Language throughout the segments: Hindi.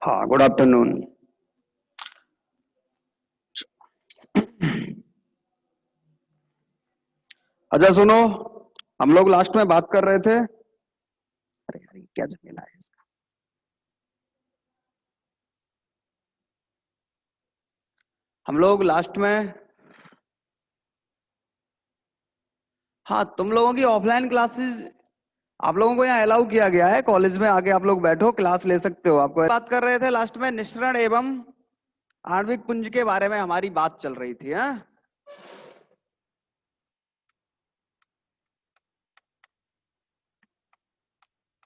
हाँ, गुड आफ्टरनून। अच्छा सुनो, हम लोग लास्ट में बात कर रहे थे। अरे यार, ये क्या झमेला है इसका। हम लोग लास्ट में, हाँ, तुम लोगों की ऑफलाइन क्लासेस आप लोगों को यहाँ अलाउ किया गया है। कॉलेज में आके आप लोग बैठो, क्लास ले सकते हो। आपको बात कर रहे थे लास्ट में, निःसरण एवं आणविक पुंज के बारे में हमारी बात चल रही थी। हाँ,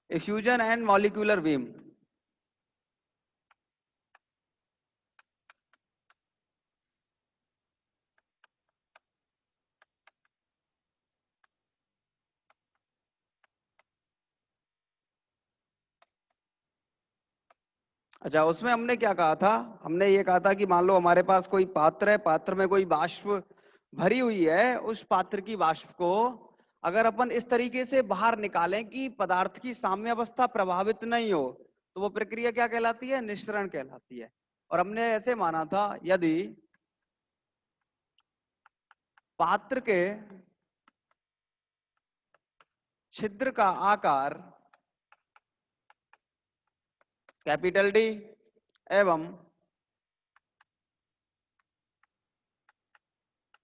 फ्यूजन एंड मॉलिक्यूलर बीम। अच्छा, उसमें हमने क्या कहा था? हमने ये कहा था कि मान लो हमारे पास कोई पात्र है, पात्र में कोई वाष्प भरी हुई है। उस पात्र की वाष्प को अगर अपन इस तरीके से बाहर निकालें कि पदार्थ की साम्य अवस्था प्रभावित नहीं हो, तो वो प्रक्रिया क्या कहलाती है? निःसरण कहलाती है। और हमने ऐसे माना था, यदि पात्र के छिद्र का आकार कैपिटल डी एवं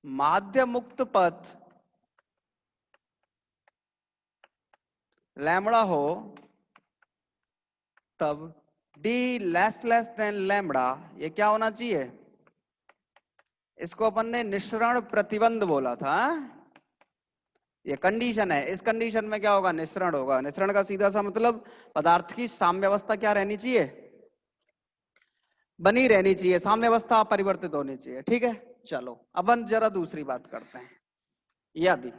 माध्य मुक्त पथ लैम्बडा हो, तब डी लेस देन लैम्बडा ये क्या होना चाहिए? इसको अपन ने निःसरण प्रतिबंध बोला था। ये कंडीशन है। इस कंडीशन में क्या होगा? निःसरण होगा। निःसरण का सीधा सा मतलब पदार्थ की साम्य अवस्था क्या रहनी चाहिए? बनी रहनी चाहिए। साम्य अवस्था परिवर्तित होनी चाहिए। ठीक है, चलो अपन जरा दूसरी बात करते हैं। यदि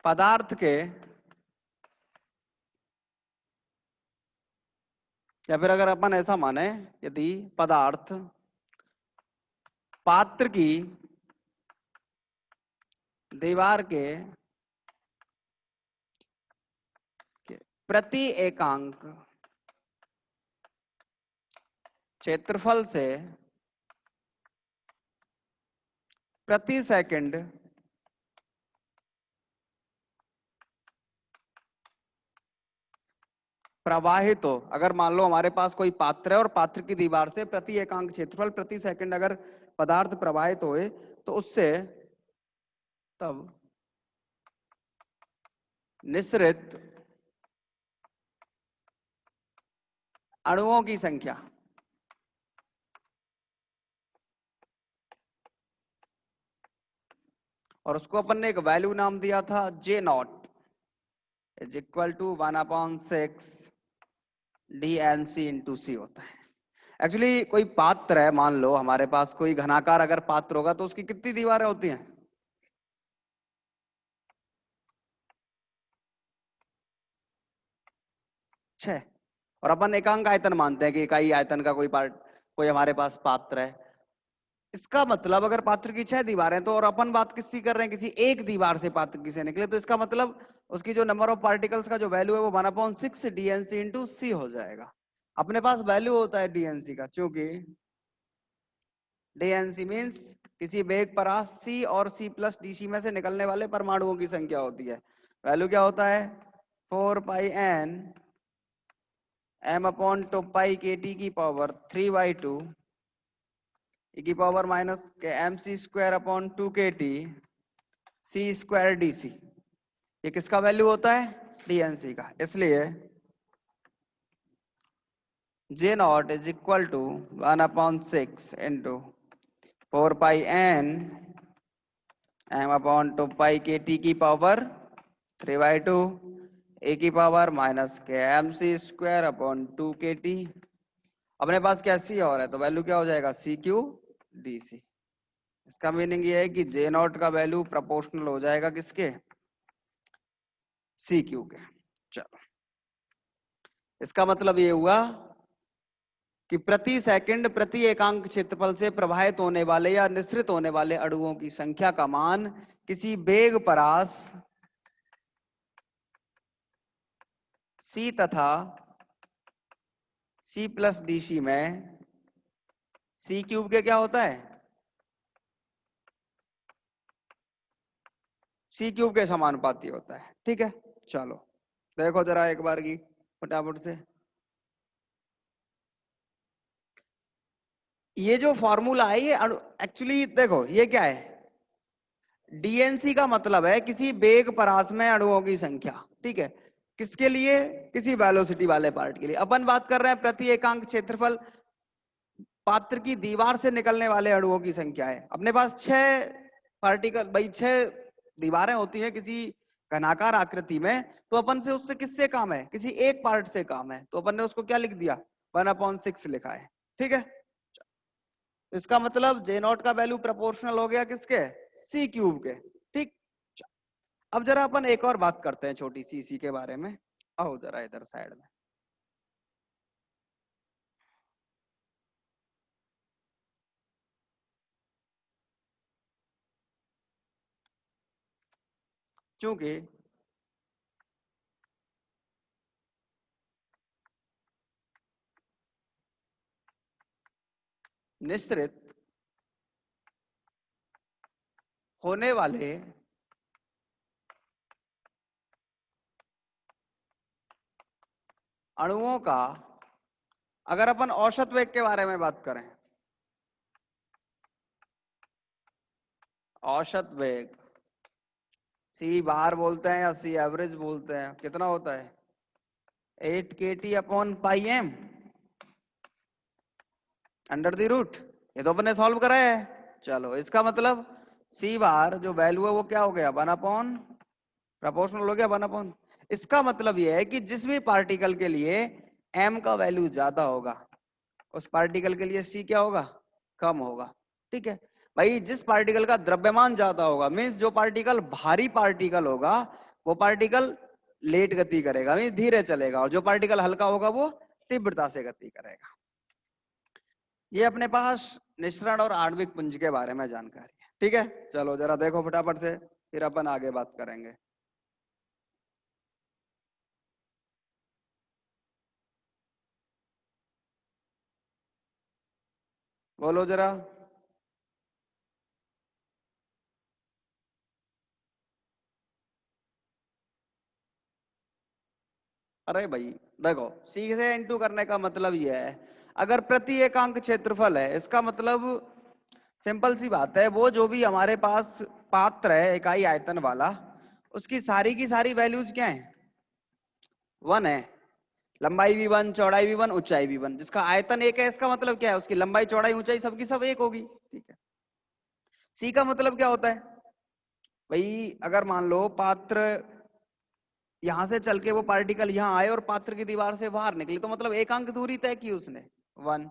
पदार्थ के, या फिर अगर अपन ऐसा माने, यदि पदार्थ पात्र की दीवार के प्रति एकांक क्षेत्रफल से प्रति सेकंड प्रवाहित हो। अगर मान लो हमारे पास कोई पात्र है और पात्र की दीवार से प्रति एकांक क्षेत्रफल प्रति सेकंड अगर पदार्थ प्रवाहित होए, तो उससे तब निःसरित अणुओं की संख्या, और उसको अपन ने एक वैल्यू नाम दिया था J nought is equal to 1/6 DnC into C होता है। एक्चुअली कोई पात्र है, मान लो हमारे पास कोई घनाकार अगर पात्र होगा तो उसकी कितनी दीवारें होती हैं? 6। और अपन एकांक आयतन मानते हैं कि इकाई आयतन का कोई पार्ट, कोई हमारे पास पात्र है। इसका मतलब अगर पात्र की 6 दीवारें, तो और अपन बात किसकी कर रहे हैं? किसी एक दीवार से पात्र की से निकले, तो इसका मतलब उसकी जो नंबर ऑफ पार्टिकल्स का जो वैल्यू है वो 1/6 DnC इंटू सी हो जाएगा। अपने पास वैल्यू होता है DnC का, क्योंकि DnC मीन्स किसी वेग पर सी और सी प्लस डीसी में से निकलने वाले परमाणुओं की संख्या होती है। वैल्यू क्या होता है? 4πn m/2π/kT की पावर 3/2 e की पावर माइनस के mc²/2kT c² dc। ये किसका वैल्यू होता है? DnC का। इसलिए J naught is equal to 1/6 into 4πn m/2π/kT की पावर 3/2 e की पावर माइनस के mc²/2kT। अपने पास क्या सी और है, तो वैल्यू क्या हो जाएगा? CQ/dC। इसका मीनिंग ये है कि J नॉट का वैल्यू प्रोपोर्शनल हो जाएगा किसके? CQ के। चलो, इसका मतलब ये हुआ कि प्रति सेकंड प्रति एकांक क्षेत्रफल से प्रवाहित होने वाले या निःसृत होने वाले अणुओं की संख्या का मान किसी वेग परास सी तथा सी प्लस डी सी में सी क्यूब के क्या होता है, सी क्यूब के समानुपाती होता है। ठीक है, चलो देखो जरा एक बार की फटाफट से। ये जो फॉर्मूला है ये एक्चुअली देखो ये क्या है, डीएनसी का मतलब है किसी वेग परास में अणुओं की संख्या। ठीक है, किसके लिए, किसी वेलोसिटी वाले पार्ट के लिए। अपन बात कर रहे हैं प्रति एकांक क्षेत्रफल पात्र की दीवार से निकलने वाले अणुओं की संख्या है। अपने पास 6 पार्टिकल भाई 6 दीवारें होती हैं किसी घनाकार आकृति में, तो अपन से उससे किससे काम है, किसी एक पार्ट से काम है, तो अपन ने उसको क्या लिख दिया, 1/6 लिखा है। ठीक है, इसका मतलब जे नॉट का वैल्यू प्रोपोर्शनल हो गया किसके, सी क्यूब के। ठीक, अब जरा अपन एक और बात करते हैं छोटी सी इसी के बारे में। आओ जरा इधर साइड में। चूंकि निश्चित होने वाले अणुओं का, अगर अपन औसत वेग के बारे में बात करें, औसत वेग सी बार बोलते हैं या सी एवरेज बोलते हैं, कितना होता है 8 kT/πm अंडर द रूट। ये तो अपन ने सॉल्व करा है। चलो इसका मतलब सी बार जो वैल्यू है वो क्या हो गया, 1/, प्रोपोर्शनल हो गया 1/। इसका मतलब ये है कि जिस भी पार्टिकल के लिए m का वैल्यू ज्यादा होगा उस पार्टिकल के लिए c क्या होगा, कम होगा। ठीक है भाई, जिस पार्टिकल का द्रव्यमान ज्यादा होगा मींस जो पार्टिकल भारी पार्टिकल होगा वो पार्टिकल लेट गति करेगा मींस धीरे चलेगा, और जो पार्टिकल हल्का होगा वो तीव्रता से गति करेगा। ये अपने पास निःसरण और आणविक पुंज के बारे में जानकारी है। ठीक है, चलो जरा देखो फटाफट से, फिर अपन आगे बात करेंगे। बोलो जरा। अरे भाई देखो, सी से इनटू करने का मतलब यह है, अगर प्रति एकांक क्षेत्रफल है इसका मतलब सिंपल सी बात है, वो जो भी हमारे पास पात्र है इकाई आयतन वाला उसकी सारी की सारी वैल्यूज क्या है, 1 है। लंबाई भी 1, चौड़ाई भी 1, ऊंचाई भी 1, जिसका आयतन एक है इसका मतलब क्या है उसकी लंबाई चौड़ाई ऊंचाई सबकी सब एक होगी। ठीक है, सी का मतलब क्या होता है भाई, अगर मान लो पात्र यहां से चल के वो पार्टिकल यहाँ आए और पात्र की दीवार से बाहर निकले तो मतलब एक अंक दूरी तय की उसने 1।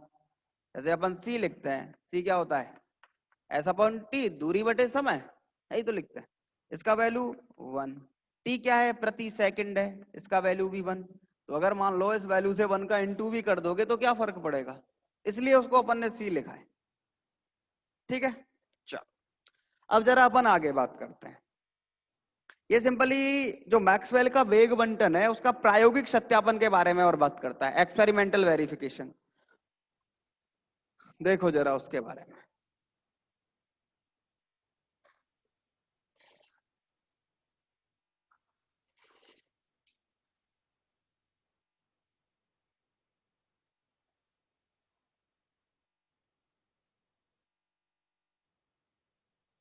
जैसे अपन सी लिखते हैं, सी क्या होता है ऐसा अपॉन टी, दूरी बटे समय, यही तो लिखते हैं। इसका वैल्यू 1। टी क्या है, प्रति सेकंड है, इसका वैल्यू भी 1। तो अगर मान लो इस वैल्यू से 1 का इंटू भी कर दोगे तो क्या फर्क पड़ेगा, इसलिए उसको अपन ने सी लिखा है। ठीक है, चलो अब जरा अपन आगे बात करते हैं। ये सिंपली जो मैक्सवेल का वेग बंटन है उसका प्रायोगिक सत्यापन के बारे में और बात करता है, एक्सपेरिमेंटल वेरिफिकेशन। देखो जरा उसके बारे में।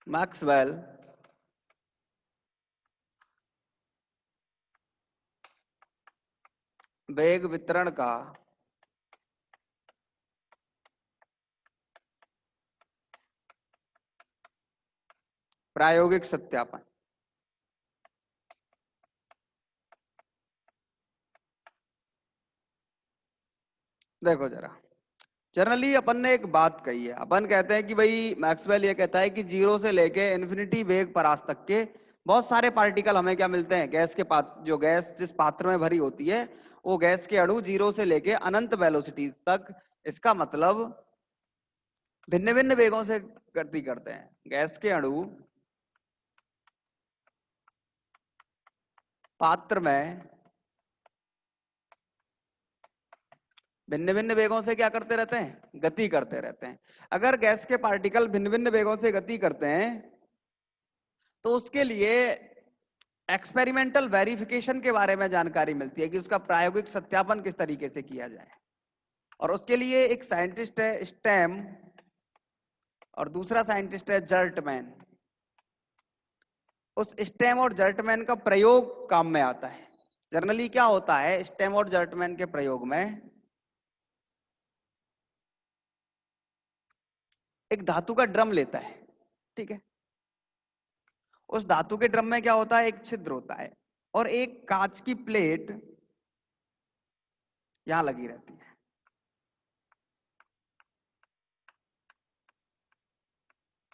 मैक्सवेल वेग वितरण का प्रायोगिक सत्यापन। देखो जरा, जनरली अपन ने एक बात कही है, अपन कहते हैं कि भाई मैक्सवेल ये कहता है कि जीरो से लेके इन्फिनिटी वेग परास तक के बहुत सारे पार्टिकल हमें क्या मिलते हैं, गैस के पात्र, जो गैस जिस पात्र में भरी होती है वो गैस के अणु जीरो से लेके अनंत वेलोसिटीज तक, इसका मतलब भिन्न भिन्न वेगों से गति करते हैं। गैस के अणु पात्र में भिन्न भिन्न वेगों से क्या करते रहते हैं, गति करते रहते हैं। अगर गैस के पार्टिकल भिन्न भिन्न वेगों से गति करते हैं तो उसके लिए एक्सपेरिमेंटल वेरिफिकेशन के बारे में जानकारी मिलती है कि उसका प्रायोगिक सत्यापन किस तरीके से किया जाए। और उसके लिए एक साइंटिस्ट है स्टैम और दूसरा साइंटिस्ट है जर्टमैन। उस स्टैम और जर्टमैन का प्रयोग काम में आता है। जनरली क्या होता है स्टैम और जर्टमैन के प्रयोग में, एक धातु का ड्रम लेता है, ठीक है। उस धातु के ड्रम में क्या होता है, एक छिद्र होता है और एक कांच की प्लेट यहां लगी रहती है।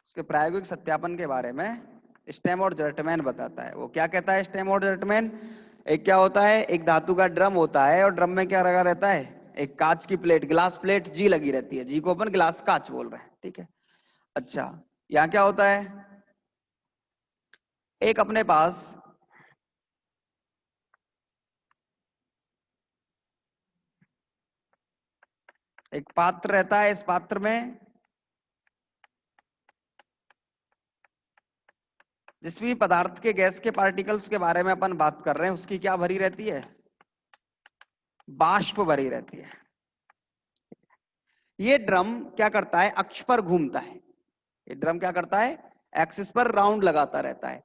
उसके प्रायोगिक सत्यापन के बारे में स्टैम और जर्टमैन बताता है। वो क्या कहता है स्टैम और जर्टमैन, एक क्या होता है, एक धातु का ड्रम होता है और ड्रम में क्या लगा रहता है, एक कांच की प्लेट, ग्लास प्लेट जी लगी रहती है। जी को अपन ग्लास कांच बोल रहे हैं, ठीक है। अच्छा, यहाँ क्या होता है, एक अपने पास एक पात्र रहता है। इस पात्र में जिस भी पदार्थ के गैस के पार्टिकल्स के बारे में अपन बात कर रहे हैं उसकी क्या भरी रहती है, बाष्प भरी रहती है। ये ड्रम क्या करता है, अक्ष पर घूमता है। ये ड्रम क्या करता है, एक्सिस पर राउंड लगाता रहता है।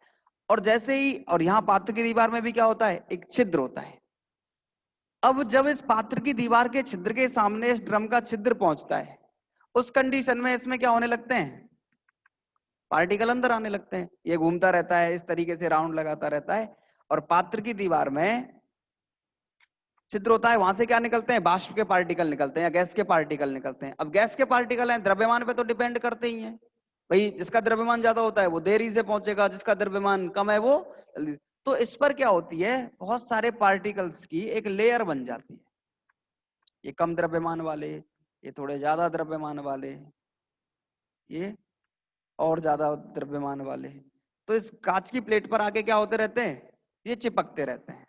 और जैसे ही, और यहां पात्र की दीवार में भी क्या होता है, एक छिद्र होता है। अब जब इस पात्र की दीवार के छिद्र के सामने इस ड्रम का छिद्र पहुंचता है, उस कंडीशन में इसमें क्या होने लगते हैं, पार्टिकल अंदर आने लगते हैं। ये घूमता रहता है, इस तरीके से राउंड लगाता रहता है और पात्र की दीवार में छिद्र होता है, वहां से क्या निकलते हैं, बाष्प के पार्टिकल निकलते हैं या गैस के पार्टिकल निकलते हैं। अब गैस के पार्टिकल हैं, द्रव्यमान पे तो डिपेंड करते ही हैं भाई। जिसका द्रव्यमान ज्यादा होता है वो देरी से पहुंचेगा, जिसका द्रव्यमान कम है वो जल्दी। तो इस पर क्या होती है, बहुत सारे पार्टिकल्स की एक लेयर बन जाती है। ये कम द्रव्यमान वाले, ये थोड़े ज्यादा द्रव्यमान वाले, ये और ज्यादा द्रव्यमान वाले। तो इस कांच की प्लेट पर आके क्या होते रहते हैं, ये चिपकते रहते हैं।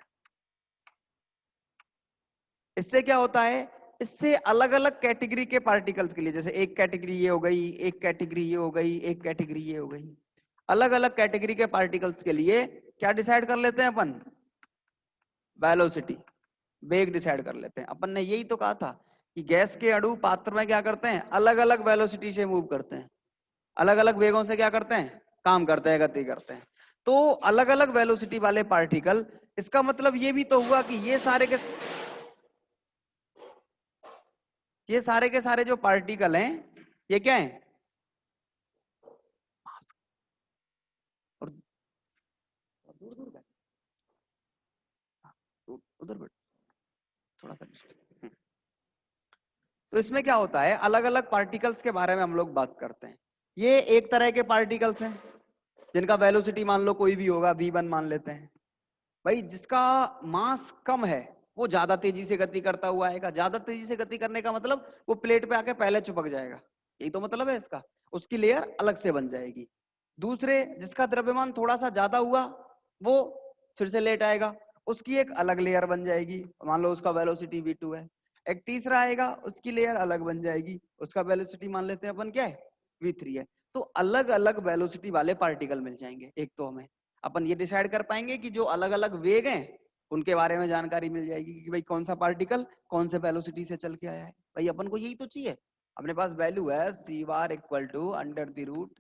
इससे क्या होता है, इससे अलग अलग कैटेगरी के पार्टिकल्स के लिए, जैसे एक कैटेगरी ये हो गई, एक कैटेगरी ये हो गई, एक कैटेगरी ये हो गई, अलग अलग कैटेगरी के पार्टिकल्स के लिए क्या डिसाइड कर लेते हैं अपन, वेलोसिटी, वेग डिसाइड कर लेते हैं। अपन ने यही तो कहा था कि गैस के अणु पात्र में क्या करते हैं, अलग अलग वेलोसिटी से मूव करते हैं, अलग अलग वेगों से क्या करते हैं, काम करते हैं, गति करते हैं। तो अलग अलग वेलोसिटी वाले पार्टिकल, इसका मतलब ये भी तो हुआ कि ये सारे के सारे जो पार्टिकल हैं ये क्या है, और दूर दूर बैठ, उधर बैठ थोड़ा सा। तो इसमें क्या होता है, अलग अलग पार्टिकल्स के बारे में हम लोग बात करते हैं। ये एक तरह के पार्टिकल्स हैं जिनका वेलोसिटी मान लो कोई भी होगा, v1 मान लेते हैं भाई। जिसका मास कम है वो ज्यादा तेजी से गति करता हुआ आएगा। ज्यादा तेजी से गति करने का मतलब वो प्लेट पे आके पहले चिपक जाएगा, यही तो मतलब है इसका। उसकी लेयर अलग से बन जाएगी। दूसरे, जिसका द्रव्यमान थोड़ा सा ज्यादा हुआ वो फिर से लेट आएगा, उसकी एक अलग लेयर बन जाएगी, मान लो उसका वेलोसिटी v2 है। एक तीसरा आएगा, उसकी लेयर अलग बन जाएगी, उसका वेलोसिटी मान लेते हैं अपन क्या है, v3 है। तो अलग अलग वेलोसिटी वाले पार्टिकल मिल जाएंगे। एक तो हमें अपन ये डिसाइड कर पाएंगे कि जो अलग अलग वेग हैं उनके बारे में जानकारी मिल जाएगी कि भाई कौन सा पार्टिकल कौन से वेलोसिटी से चल के आया है। भाई अपन को यही तो चाहिए। अपने पास वैल्यू है c bar equal to under the root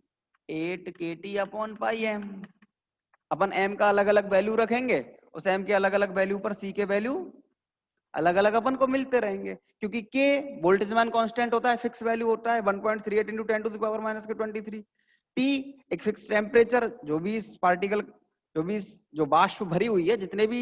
8 kT upon pi m। अपन m का अलग अलग वैल्यू रखेंगे, उस m के अलग अलग वैल्यू पर c के वैल्यू अलग अलग अपन को मिलते रहेंगे, क्योंकि k बोल्टेजमैन कांस्टेंट होता है, फिक्स वैल्यू होता है 1.38 into 10 to the power minus के 23। t एक फिक्स टेम्परेचर, जो भी इस पार्टिकल, जो बाष्प भरी हुई है, जितने भी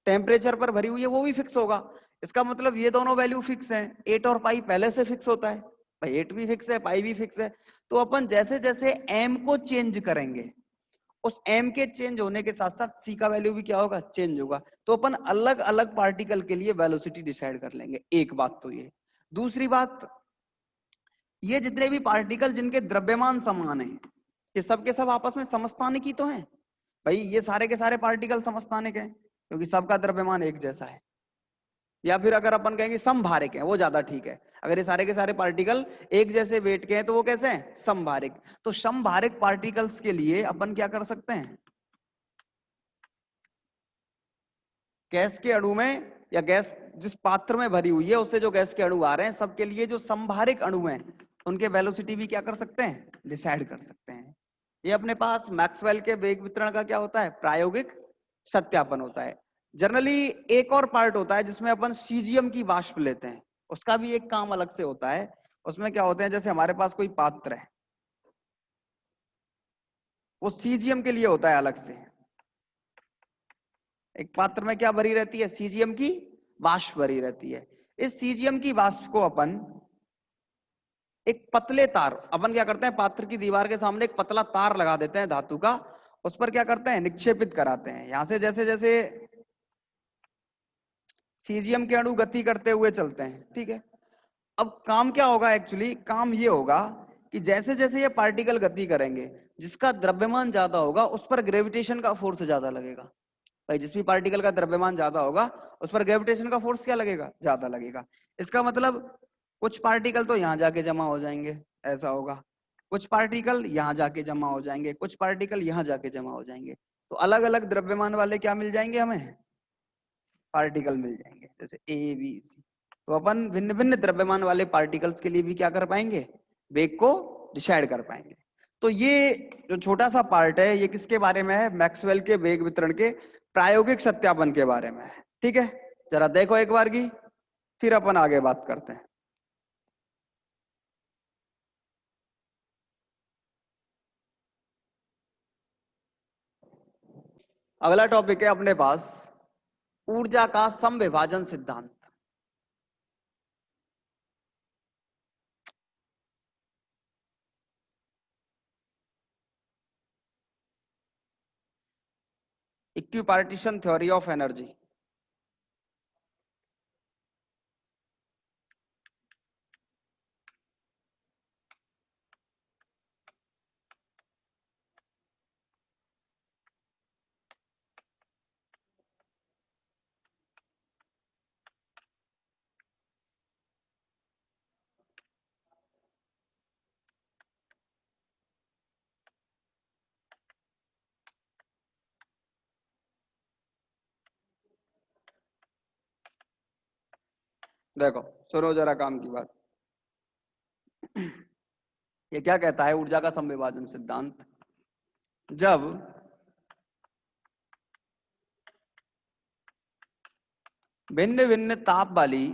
टेम्परेचर पर भरी हुई है वो भी फिक्स होगा। इसका मतलब ये दोनों वैल्यू फिक्स हैं। 8 और पाई पहले से फिक्स होता है भाई, 8 भी फिक्स है, पाई भी फिक्स है। तो अपन जैसे जैसे m को चेंज करेंगे, उस m के चेंज होने के साथ साथ c का वैल्यू भी क्या होगा, चेंज होगा। तो अपन अलग अलग पार्टिकल के लिए वेलोसिटी डिसाइड कर लेंगे। एक बात तो ये। दूसरी बात, ये जितने भी पार्टिकल जिनके द्रव्यमान समान है, ये सब के सब आपस में समस्थानिक ही तो हैं भाई। ये सारे के सारे पार्टिकल समस्थानिक हैं क्योंकि सबका द्रव्यमान एक जैसा है। या फिर अगर अपन कहेंगे समभारिक है, वो ज्यादा ठीक है। अगर ये सारे के सारे पार्टिकल एक जैसे वेट के हैं तो वो कैसे हैं, समभारिक। तो समभारिक पार्टिकल्स के लिए अपन क्या कर सकते हैं, गैस के अणु में, या गैस जिस पात्र में भरी हुई है उससे जो गैस के अणु आ रहे हैं, सबके लिए जो समभारिक अणु हैं उनके वेलोसिटी भी क्या कर सकते हैं, डिसाइड कर सकते हैं। ये अपने पास मैक्सवेल के वेग वितरण का क्या होता है, प्रायोगिक सत्यापन होता है। जनरली एक और पार्ट होता है जिसमें अपन सीजियम की वाष्प लेते हैं, उसका भी एक काम अलग से होता है। उसमें क्या होते हैं, जैसे हमारे पास कोई पात्र है, वो सीजियम के लिए होता है अलग से। एक पात्र में क्या भरी रहती है, सीजियम की वाष्प भरी रहती है। इस सीजियम की वाष्प को अपन एक पतले तार, अपन क्या करते हैं, पात्र की दीवार के सामने एक पतला तार लगा देते हैं धातु का, उस पर क्या करते हैं, निक्षेपित कराते हैं। यहां से जैसे जैसे सीजियम के अणु गति करते हुए चलते हैं, ठीक है। अब काम क्या होगा, एक्चुअली काम ये होगा कि जैसे जैसे ये पार्टिकल गति करेंगे, जिसका द्रव्यमान ज्यादा होगा उस पर ग्रेविटेशन का फोर्स ज्यादा लगेगा। भाई जिस भी पार्टिकल का द्रव्यमान ज्यादा होगा उस पर ग्रेविटेशन का फोर्स क्या लगेगा, ज्यादा लगेगा। इसका मतलब कुछ पार्टिकल तो यहाँ जाके जमा हो जाएंगे, ऐसा होगा, कुछ पार्टिकल यहाँ जाके जमा हो जाएंगे, कुछ पार्टिकल यहाँ जाके जमा हो जाएंगे। तो अलग अलग द्रव्यमान वाले क्या मिल जाएंगे हमें, पार्टिकल मिल जाएंगे, जैसे ए बी सी। तो अपन भिन्न भिन्न द्रव्यमान वाले पार्टिकल्स के लिए भी क्या कर पाएंगे, वेग को डिसाइड कर पाएंगे। तो ये जो छोटा सा पार्ट है ये किसके बारे में है, मैक्सवेल के वेग वितरण के प्रायोगिक सत्यापन के बारे में है, ठीक है। जरा देखो एक बार की, फिर अपन आगे बात करते हैं। अगला टॉपिक है अपने पास ऊर्जा का समविभाजन सिद्धांत। Equipartition theory of energy. देखो सुनो जरा काम की बात। ये क्या कहता है ऊर्जा का समविभाजन सिद्धांत, जब भिन्न भिन्न ताप वाली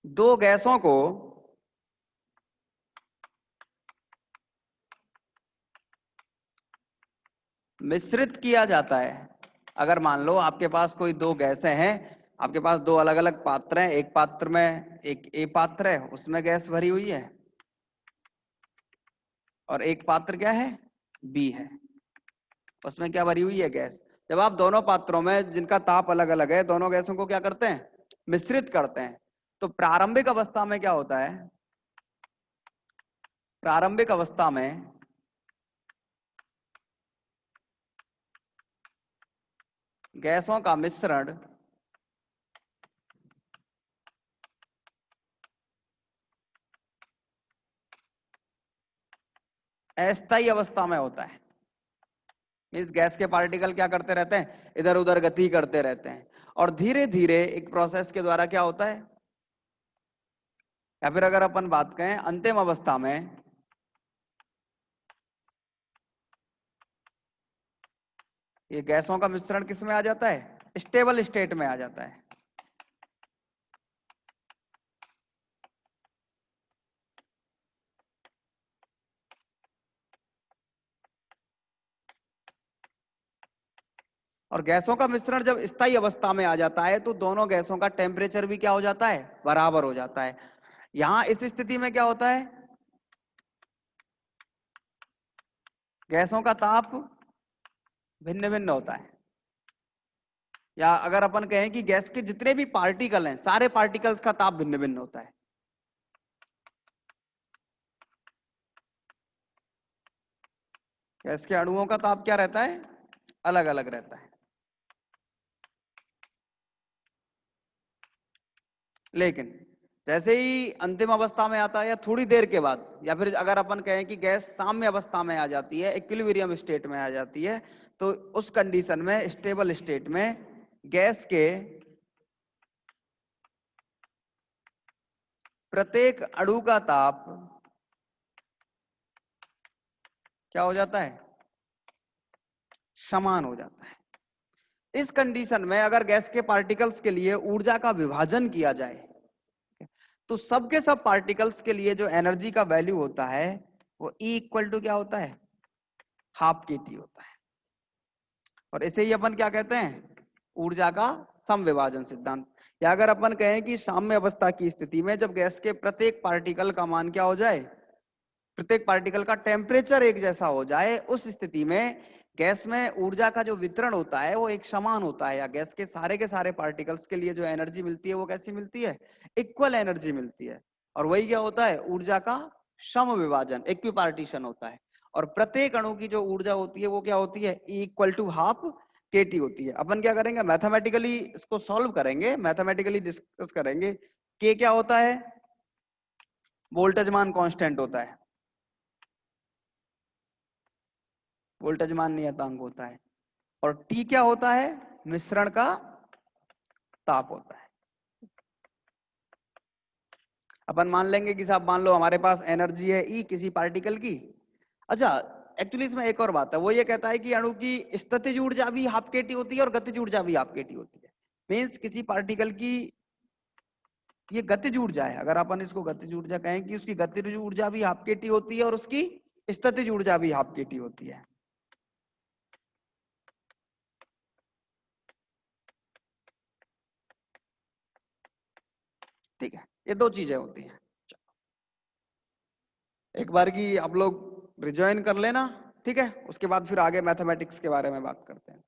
दो गैसों को मिश्रित किया जाता है। अगर मान लो आपके पास कोई दो गैसें हैं, आपके पास दो अलग अलग पात्र हैं, एक पात्र में एक ए पात्र है उसमें गैस भरी हुई है, और एक पात्र क्या है, बी है, उसमें क्या भरी हुई है, गैस। जब आप दोनों पात्रों में जिनका ताप अलग अलग है, दोनों गैसों को क्या करते हैं, मिश्रित करते हैं, तो प्रारंभिक अवस्था में क्या होता है, प्रारंभिक अवस्था में गैसों का मिश्रण अस्थायी अवस्था में होता है। मीन्स गैस के पार्टिकल क्या करते रहते हैं, इधर उधर गति करते रहते हैं, और धीरे धीरे एक प्रोसेस के द्वारा क्या होता है, या फिर अगर अपन बात करें अंतिम अवस्था में, ये गैसों का मिश्रण किस में आ जाता है, स्टेबल स्टेट में आ जाता है। और गैसों का मिश्रण जब स्थायी अवस्था में आ जाता है तो दोनों गैसों का टेम्परेचर भी क्या हो जाता है, बराबर हो जाता है। यहां इस स्थिति में क्या होता है, गैसों का ताप भिन्न भिन्न होता है। या अगर अपन कहें कि गैस के जितने भी पार्टिकल हैं, सारे पार्टिकल्स का ताप भिन्न भिन्न होता है। गैस के अणुओं का ताप क्या रहता है, अलग अलग रहता है। लेकिन जैसे ही अंतिम अवस्था में आता है या थोड़ी देर के बाद, या फिर अगर अपन कहें कि गैस साम्य अवस्था में आ जाती है, इक्विलिब्रियम स्टेट में आ जाती है, तो उस कंडीशन में, स्टेबल स्टेट में, गैस के प्रत्येक अणु का ताप क्या हो जाता है? समान हो जाता है। इस कंडीशन में अगर गैस के पार्टिकल्स के लिए ऊर्जा का विभाजन किया जाए, तो सबके सब पार्टिकल्स के लिए जो एनर्जी का वैल्यू होता है वो E इक्वल टू क्या होता है? हाफ kT होता है। और इसे ही अपन क्या कहते हैं? ऊर्जा का समविभाजन सिद्धांत। या अगर अपन कहें कि साम्य अवस्था की स्थिति में जब गैस के प्रत्येक पार्टिकल का मान क्या हो जाए, प्रत्येक पार्टिकल का टेम्परेचर एक जैसा हो जाए, उस स्थिति में गैस में ऊर्जा का जो वितरण होता है वो एक समान होता है, या गैस के सारे पार्टिकल्स के लिए जो एनर्जी मिलती है वो कैसी मिलती है? इक्वल एनर्जी मिलती है। और वही क्या होता है? ऊर्जा का सम विभाजन, इक्विपार्टीशन होता है। और प्रत्येक अणु की जो ऊर्जा होती है वो क्या होती है? इक्वल टू हाफ kT होती है। अपन क्या करेंगे? मैथमेटिकली इसको सॉल्व करेंगे, मैथमेटिकली डिस्कस करेंगे। के क्या होता है? वोल्टेज मान कांस्टेंट होता है, वोल्टेज मान नियतांक होता है। और टी क्या होता है? मिश्रण का ताप होता है। अपन मान लेंगे कि साहब मान लो हमारे पास एनर्जी है ई किसी पार्टिकल की। अच्छा, एक्चुअली इसमें एक और बात है, वो ये कहता है कि अणु की स्थितिज ऊर्जा भी हाफ kT होती है और गतिज ऊर्जा भी हाफ kT होती है। मींस किसी पार्टिकल की ये गतिज ऊर्जा है, अगर अपन इसको गतिज ऊर्जा कहें कि उसकी गतिज ऊर्जा भी हाफ kT होती है और उसकी स्थितिज ऊर्जा भी हाफ kT होती है। ठीक है, ये दो चीजें होती हैं। एक बार की आप लोग रिजॉइन कर लेना, ठीक है? उसके बाद फिर आगे मैथमेटिक्स के बारे में बात करते हैं।